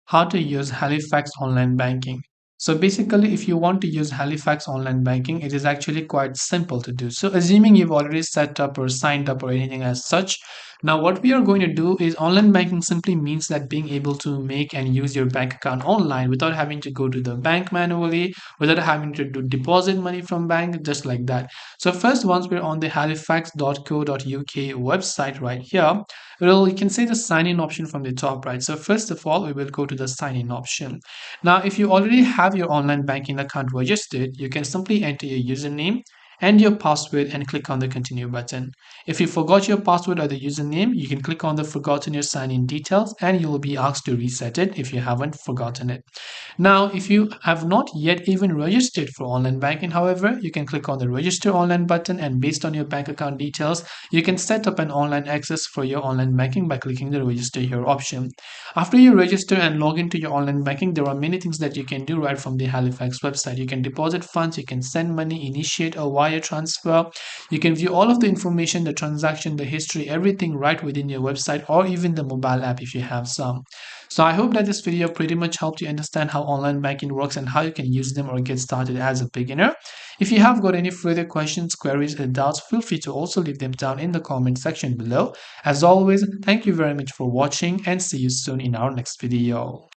how to use Halifax online banking. So basically, if you want to use Halifax online banking, it is actually quite simple to do. So assuming you've already set up or signed up or anything as such, now what we are going to do is online banking simply means that being able to make and use your bank account online without having to go to the bank manually, without having to do deposit money from bank, just like that. So first, once we're on the halifax.co.uk website right here, well, you can see the sign in option from the top right. So first of all, we will go to the sign in option. Now, if you already have your online banking account registered, you can simply enter your username and your password and click on the continue button. If you forgot your password or the username, you can click on the forgotten your sign in details and you will be asked to reset it if you haven't forgotten it. Now, if you have not yet even registered for online banking, however, you can click on the register online button and based on your bank account details, you can set up an online access for your online banking by clicking the register here option. After you register and log into your online banking, there are many things that you can do right from the Halifax website. You can deposit funds, you can send money, initiate a wire transfer, you can view all of the information, the transaction, the history, everything right within your website or even the mobile app if you have some. So I hope that this video pretty much helped you understand how online banking works and how you can use them or get started as a beginner. If you have got any further questions, queries, and doubts, feel free to also leave them down in the comment section below. As always, thank you very much for watching and see you soon in our next video.